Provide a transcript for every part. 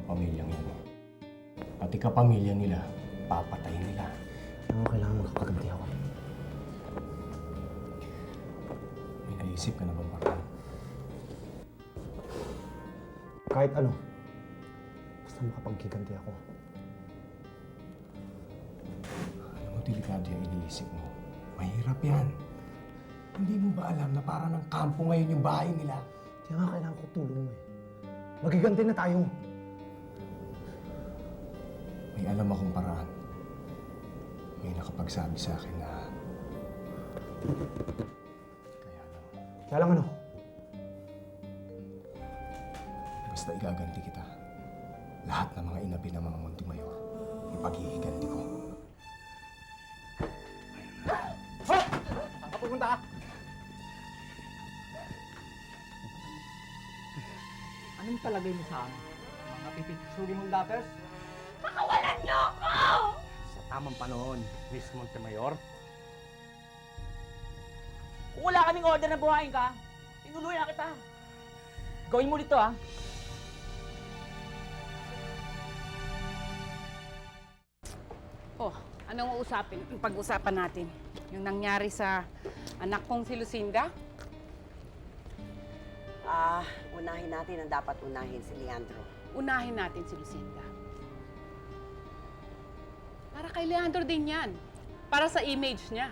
pamilyang yan. Pati kapamilya nila, papatayin nila. Ano kailangan magkaganti ako? May naisip ka na bang paraan? Kahit ano. Basta makapagkiganti ako. Alam mo, delikado yung iniisip mo. Mahirap yan. Hindi mo ba alam na para ng kampo ngayon yung bahay nila? Kaya nga kailangan ko tulong mo eh. Magiganti na tayo. May alam akong paraan. May nakapagsabi sa akin na... Kaya lang ano? Basta igaganti kita. Lahat ng mga inabi ng mga Montemayor, ipaghihiganti ko. Saan ka pupunta ka? Anong palagay mo sa amin? Mga pipitsuri mong dappers? Pakawalan niyo ako! Sa tamang panahon, Miss Montemayor. Kung wala kaming order na buhayin ka, inuluyan na kita. Gawin mo dito, ha? Oh, anong pag-usapan natin? Yung nangyari sa anak kong si Lucinda? Unahin natin ang dapat unahin, si Leandro. Unahin natin si Lucinda. Para kay Leandro din yan. Para sa image niya.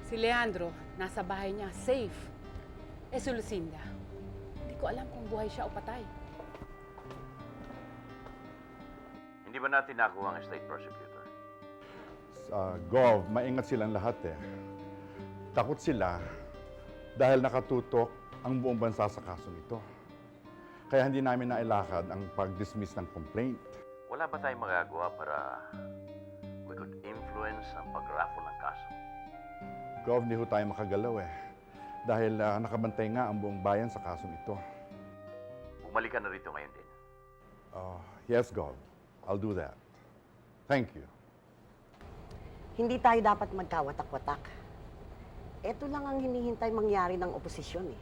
Si Leandro, nasa bahay niya, safe. Eh si Lucinda, hindi ko alam kung buhay siya o patay. Hindi ba natin nakuha ang state prosecutor? Sa Gov, maingat silang lahat eh. Takot sila dahil nakatutok ang buong bansa sa kaso nito. Kaya hindi namin nailakad ang pag-dismiss ng complaint. Wala ba tayong magagawa para we could influence ang pag-raffle ng kaso? Gov, hindi ho tayo makagalaw eh. Dahil nakabantay nga ang buong bayan sa kasong ito. Bumalik ka na rito ngayon din. Yes, Gov. I'll do that. Thank you. Hindi tayo dapat magkawatak-watak. Ito lang ang hinihintay mangyari ng oposisyon eh.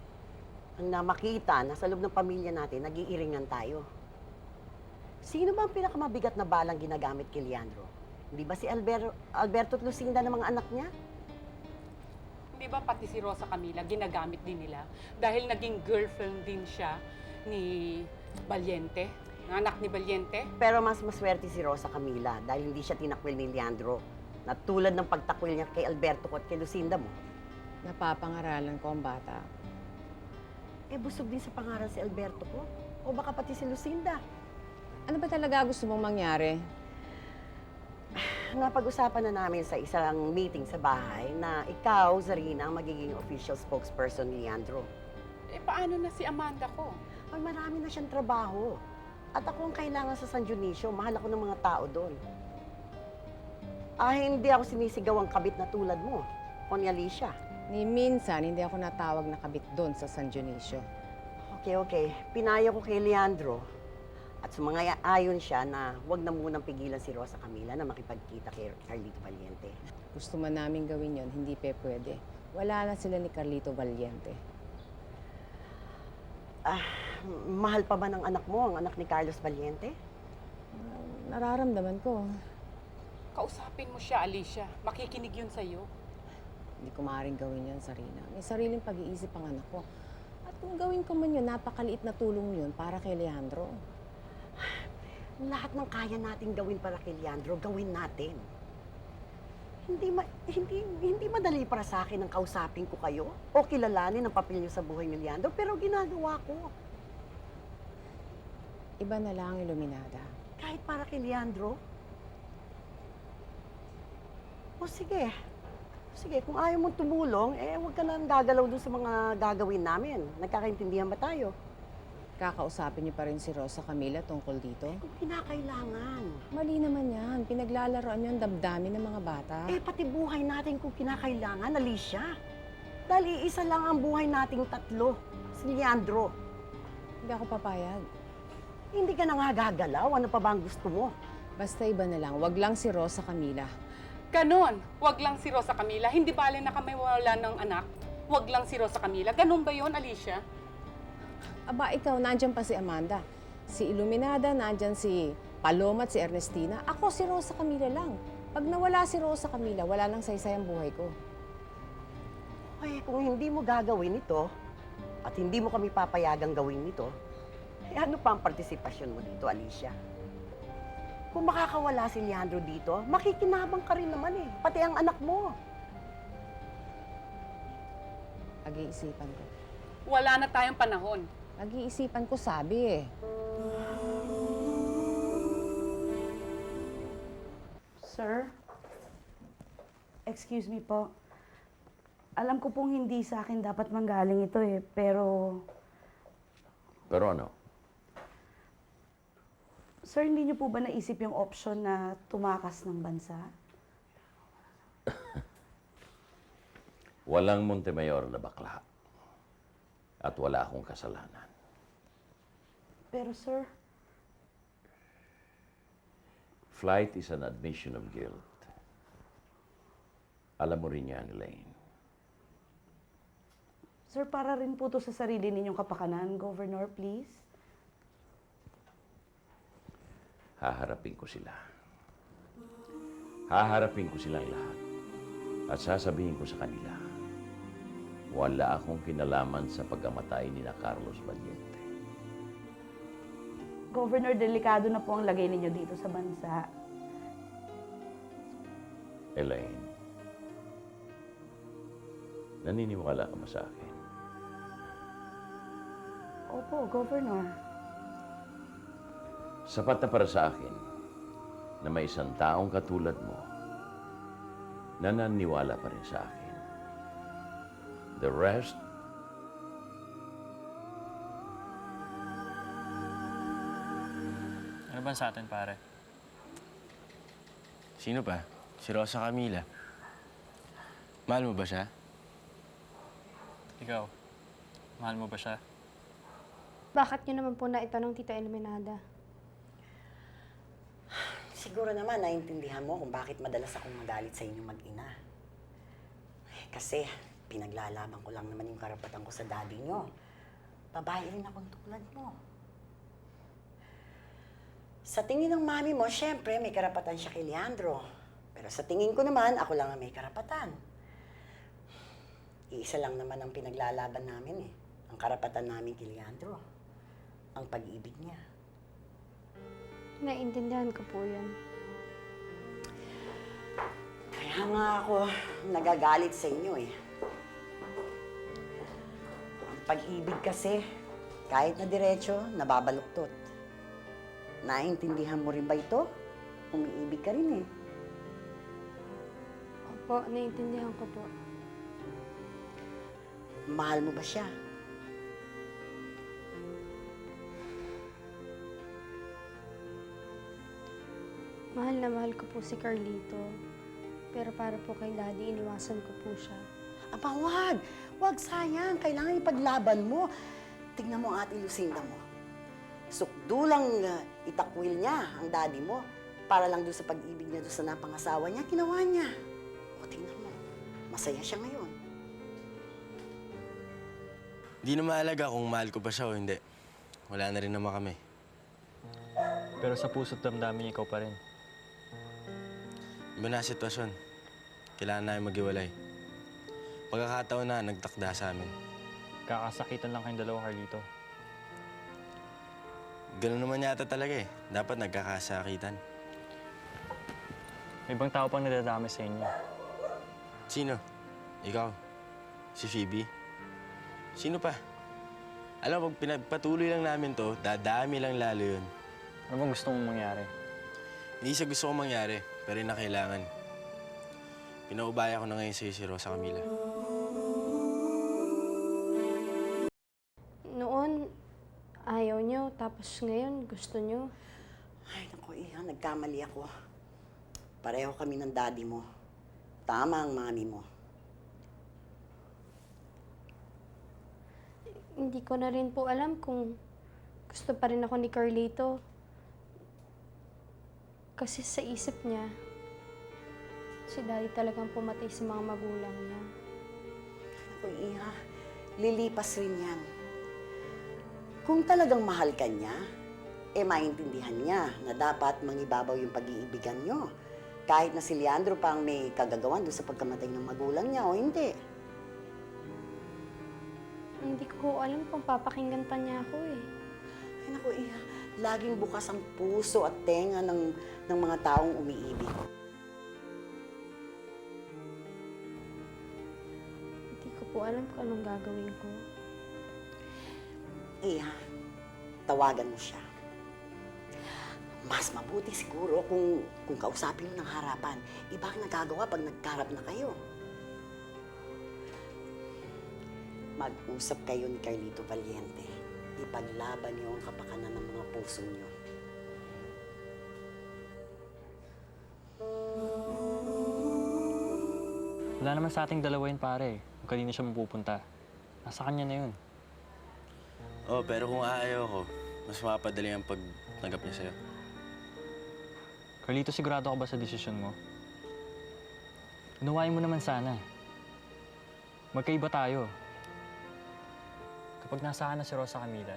Ang na makita na sa loob ng pamilya natin, nag-iiringan tayo. Sino ba ang pinakamabigat na balang ginagamit kay Leandro? Hindi ba si Alberto at Lucinda ng mga anak niya? Di ba pati si Rosa Camila ginagamit din nila dahil naging girlfriend din siya ni Valiente, ng anak ni Valiente? Pero mas maswerte si Rosa Camila dahil hindi siya tinakwil ni Leandro na tulad ng pagtakwil niya kay Alberto at kay Lucinda mo. Napapangaralan ko ang bata. Eh, busog din sa pangaral si Alberto ko. O baka pati si Lucinda. Ano ba talaga gusto mong mangyari? Napag-usapan na namin sa isang meeting sa bahay na ikaw, Zarina, ang magiging official spokesperson ni Leandro. Eh paano na si Amanda ko? Ay, marami na siyang trabaho. At ako ang kailangan sa San Dionisio. Mahal ako ng mga tao doon. Hindi ako sinisigaw ang kabit na tulad mo, o ni Alicia. Ni minsan, hindi ako natawag na kabit doon sa San Dionisio. Okay. Pinayo ko kay Leandro at sumang-ayon siya na huwag na munang pigilan si Rosa Camila na makipagkita kay Carlito Valiente. Gusto man namin gawin yon, hindi pwede. Wala na sila ni Carlito Valiente. Mahal pa ba ng anak mo, ang anak ni Carlos Valiente? Nararamdaman ko. Kausapin mo siya, Alicia. Makikinig yun sa'yo. Hindi ko maaaring gawin yan, Sarina. May sariling pag-iisip ang anak ko. At kung gawin ko man yun, napakaliit na tulong yun para kay Leandro. Lahat ng kaya nating gawin para kay Leandro, gawin natin. Hindi madali para sa akin ang kausapin ko kayo o kilalanin ang papel niyo sa buhay ni Leandro, pero ginagawa ko. Iba na lang, Iluminada. Kahit para kay Leandro. O sige. Sige, kung ayaw mong tumulong, huwag ka lang gagalaw dun sa mga gagawin namin. Nagkakaintindihan ba tayo? Kakausapin niyo pa rin si Rosa Camila tungkol dito? Kung kinakailangan. Mali naman yan. Pinaglalaroan niyo ang damdamin ng mga bata. Pati buhay natin kung kinakailangan, Alicia. Dahil iisa lang ang buhay nating tatlo, si Leandro. Hindi ako papayag. Hindi ka na nga gagalaw. Ano pa ba ang gusto mo? Basta iba na lang. Wag lang si Rosa Camila. Ganon. Wag lang si Rosa Camila. Hindi bale na kami wala ng anak. Wag lang si Rosa Camila. Ganon ba yun, Alicia? Aba, ikaw, nandiyan pa si Amanda. Si Iluminada, nandyan si Paloma at si Ernestina. Ako si Rosa Camila lang. Pag nawala si Rosa Camila, wala nang saysay ang buhay ko. Ay, kung hindi mo gagawin ito, at hindi mo kami papayagang gawin ito, eh ano pa ang partisipasyon mo dito, Alicia? Kung makakawala si Leandro dito, makikinabang ka rin naman eh. Pati ang anak mo. Pag-iisipan ko. Wala na tayong panahon. Pag-iisipan ko, sabi eh. Sir? Excuse me po. Alam ko pong hindi sa akin dapat manggaling ito eh, pero... Pero ano? Sir, hindi niyo po ba naisip yung option na tumakas ng bansa? Walang Montemayor na bakla. At wala akong kasalanan. Pero sir, Flight is an admission of guilt. Alam mo rin yan, Elaine. sir, para rin po to sa sarili ninyong kapakanan, Governor, please. Haharapin ko sila. Haharapin ko silang lahat. At sasabihin ko sa kanila, wala akong kinalaman sa pagkamatay ni na Carlos Valiente. Governor, delikado na po ang lagay ninyo dito sa bansa. Elaine, naniniwala ka ba sa akin? Opo, Governor. Sapat na para sa akin na may isang taong katulad mo na naniniwala pa rin sa akin. The rest, Ano ba sa atin, pare? Sino pa? Si Rosa Camila. Mahal mo ba siya? Ikaw, mahal mo ba siya? Bakit niyo naman po na itanong Tita Iluminada? Siguro naman naiintindihan mo kung bakit madalas akong magalit sa inyo mag-ina. Kasi pinaglalaban ko lang naman yung karapatan ko sa daddy nyo. Babae rin akong tulad mo. Sa tingin ng mami mo, syempre may karapatan siya kay Leandro. Pero sa tingin ko naman, ako lang ang may karapatan. Iisa lang naman ang pinaglalaban namin eh. Ang karapatan namin kay Leandro. Ang pag-ibig niya. Naiintindihan ko po yan. Kaya nga ako nagagalit sa inyo eh. Ang pag-ibig kasi, kahit na diretso, nababaluktot. Naiintindihan mo rin ba ito? Umiibig ka rin eh. Opo, naiintindihan ko po. Mahal mo ba siya? Mahal na mahal ko po si Carlito. Pero para po kay Daddy, iniwasan ko po siya. Aba, wag! Wag, sayang. Kailangan ipaglaban mo. Tingnan mo ang ating Lucinda mo. Sukdulang itakwil niya ang daddy mo para lang doon sa pag-ibig niya doon sa napangasawa niya, ginawa niya. O, tingnan mo. Masaya siya ngayon. Di na mahalaga kung mahal ko ba siya o hindi. Wala na rin naman kami. Pero sa puso't damdamin ikaw pa rin. Iba na sitwasyon. Kailangan namin maghiwalay. Pagkakataon na nagtakda sa amin. Kakasakitan lang kayong dalawa, Carlito. Ganun naman yata talaga eh. Dapat nagkakasakitan. May ibang tao pang nadadami sa inyo. Sino? Ikaw? Si Phoebe? Sino pa? Alam mo, pag pinagpatuloy lang namin to, dadami lang lalo yun. Ano bang gusto mong mangyari? Hindi sa gusto kong mangyari, pero yun na kailangan. Pinaubaya ko na ngayon sa'yo si Rosa Camila. Noon, ayaw niyo, tapos ngayon, gusto niyo. Ay, naku, Iha, nagkamali ako. Pareho kami ng daddy mo. Tama ang mami mo. Hindi ko na rin po alam kung gusto pa rin ako ni Carlito. Kasi sa isip niya, si Daddy talagang pumatay sa mga magulang niya. Naku, Iha, lilipas rin yan. Kung talagang mahal ka niya, maintindihan niya na dapat mangibabaw yung pag-iibigan niyo. Kahit na si Leandro pa ang may kagagawan doon sa pagkamatay ng magulang niya o hindi. Hindi ko alam kung papakinggan pa niya ako eh. Ay naku, Iha, laging bukas ang puso at tenga ng mga taong umiibig. Hindi ko po alam kung anong gagawin ko. Iha, tawagan mo siya. Mas mabuti siguro kung kausapin mo ng harapan. Iba ang nagagawa pag nagkarap na kayo. Mag-usap kayo ni Carlito Valiente. Ipaglaban niyo ang kapakanan ng mga puso niyo. Wala naman sa ating dalawa yun, pare. Kung kanina siya mapupunta. Nasa kanya na yun. Oh, pero kung aayaw ko, mas mapapadali ang pagtanggap niya sa'yo. Carlito, sigurado ka ba sa desisyon mo? Unawain mo naman sana. Magkaiba tayo. Kapag nasaan na si Rosa Camila,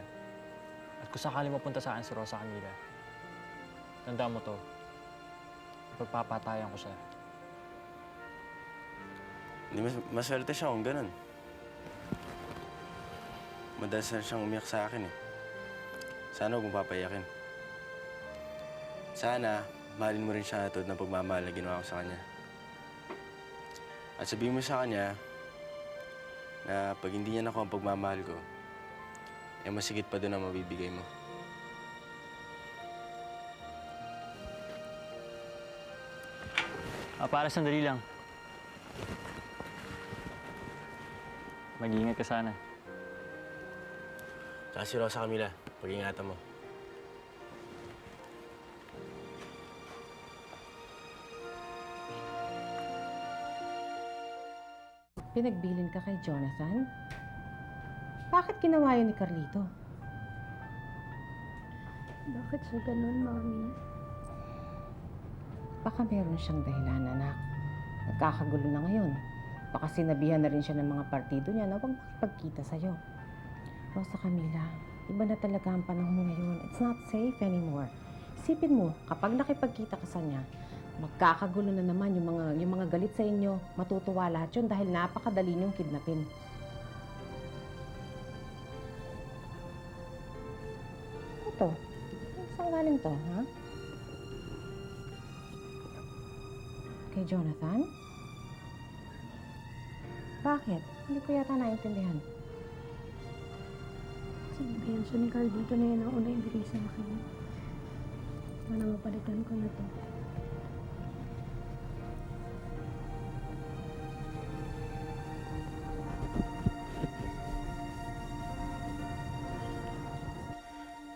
at kung sakali mapunta saan si Rosa Camila, tandaan mo to, ipagpapatayan ko siya. Hindi maswerte siya kung ganun. Madalas na siyang umiyak sa akin eh. Sana huwag mong papayakin. Sana, mahalin mo rin siya tulad ng pagmamahal na ginawa ko sa kanya. At sabihin mo sa kanya na pag hindi niya nakuha ang pagmamahal ko, eh masigit pa doon ang mabibigay mo. Para sandali lang. Mag-iingat ka sana. Tsaka si Rosa Camila, pag-ingatan mo. Pinagbilin ka kay Jonathan? Bakit ginawa yun ni Carlito? Bakit siya ganun, Mami? Baka meron siyang dahilan, anak. Nagkakagulo na ngayon. Baka sinabihan na rin siya ng mga partido niya na huwag makipagkita sa'yo. Rosa Camila, iba na talaga ang panahon ngayon. It's not safe anymore. Isipin mo, kapag nakipagkita ka sa niya, magkakagulo na naman yung mga galit sa inyo. Matutuwa lahat yun dahil napakadali niyong kidnapin. Ito, saan galing to, ha? Kay Jonathan? Bakit? Hindi ko yata naintindihan. Sinabihan siya ni Carlito na yan ang unang ibigay sa akin. Para mapalitan ko na to.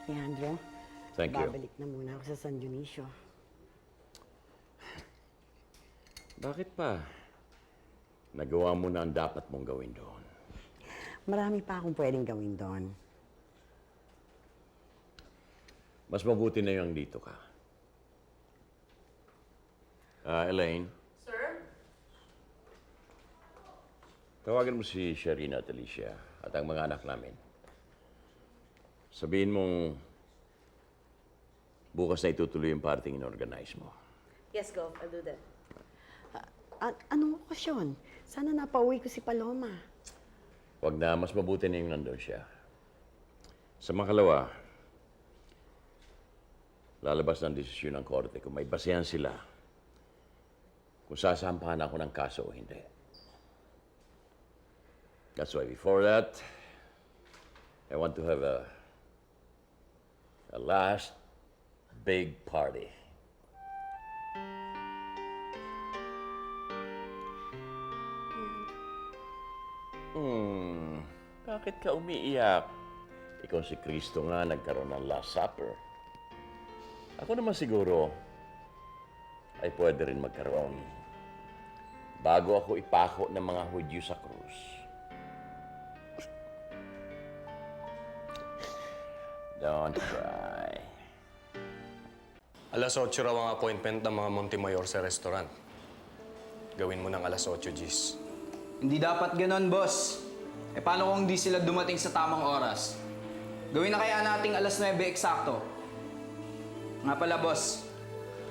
Leandro, Thank you. babalik na muna ako sa San Dionisio. Bakit pa? Nagawa mo na ang dapat mong gawin doon. Marami pa akong pwedeng gawin doon. Mas mabuti na yung dito ka. Elaine? Sir? Tawagan mo si Sharina at Alicia at ang mga anak namin. Sabihin mong bukas na itutuloy yung parting in-organize mo. Yes, Gov. I'll do that. Anong okasyon? Sana napauwi ko si Paloma. Huwag na, mas mabuti na yung nandun siya. Sa makalawa, lalabas ng desisyon ng korte kung may basehan sila kung sasampahan ako ng kaso o hindi. That's why before that, I want to have a last big party. Bakit ka umiiyak? Ikaw si Kristo nga nagkaroon ng Last Supper. Ako naman siguro ay pwede rin magkaroon bago ako ipako ng mga Hudyo sa krus. Don't cry. Alas 8 raw ang appointment ng mga Montemayor sa restaurant. Gawin mo ng alas 8, Gis. Hindi dapat ganon, boss. Eh paano kung hindi sila dumating sa tamang oras? Gawin na kaya nating alas 9 eksakto. Nga pala, boss.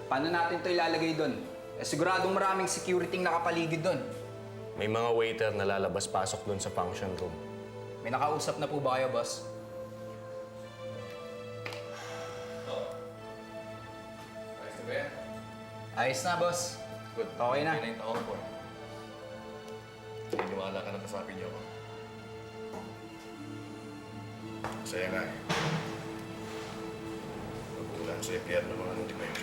Paano natin to ilalagay doon? Siguradong maraming security nakapaligid doon. May mga waiter na lalabas-pasok doon sa function room. May nakausap na po ba kayo, boss? Ayos na ba yan? Ayos na, boss. Good. Okay na. yung tawag ko. Naniniwala ka na sa sabi niyo ko. Masaya nga eh. Magulan sa ipiyat ng mga Montemayor.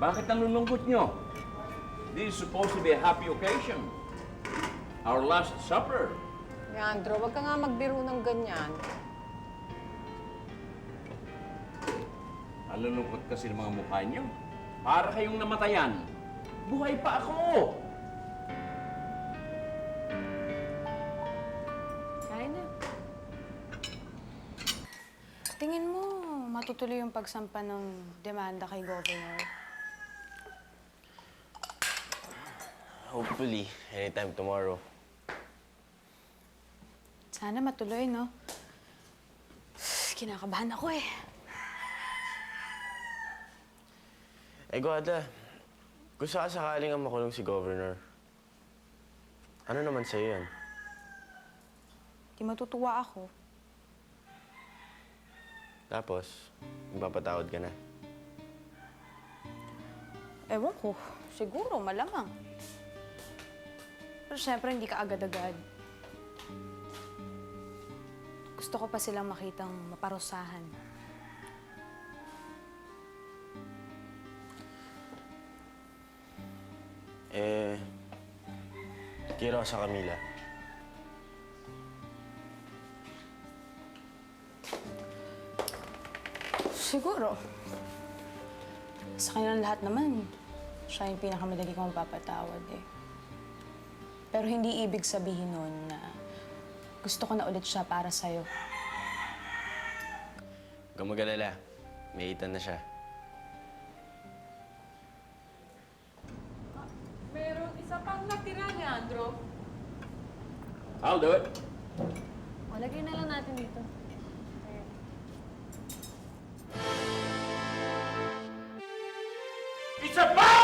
Bakit ang lulungkot nyo? This is supposed to be a happy occasion. Our last supper. Leandro, wag ka nga magbiro ng ganyan. Ang lulungkot kasi ng mga mukha nyo. Para kayong namatayan. Buhay pa ako! Kaya na. Tingin mo, matutuloy yung pagsampa ng demanda kay Governor? Hopefully, anytime tomorrow. Sana matuloy, no? Kinakabahan ako eh. Guada, kung sakaling ang makulong si Governor, ano naman sa'yo yan? Di matutuwa ako. Tapos, magpapatawad ka na. Ewan ko. Siguro, malamang. Pero syempre, hindi ka agad-agad. Gusto ko pa silang makitang maparusahan. Kira sa Camila. Siguro. Sa kanilang lahat naman, siya yung pinakamadali kong mapapatawad eh. Pero hindi ibig sabihin nun na gusto ko na ulit siya para sa'yo. Huwag kang mag-alala. May itan na siya. Meron isa pang natira, Leandro. I'll do it. O, lagay na lang natin dito. It's a bomb!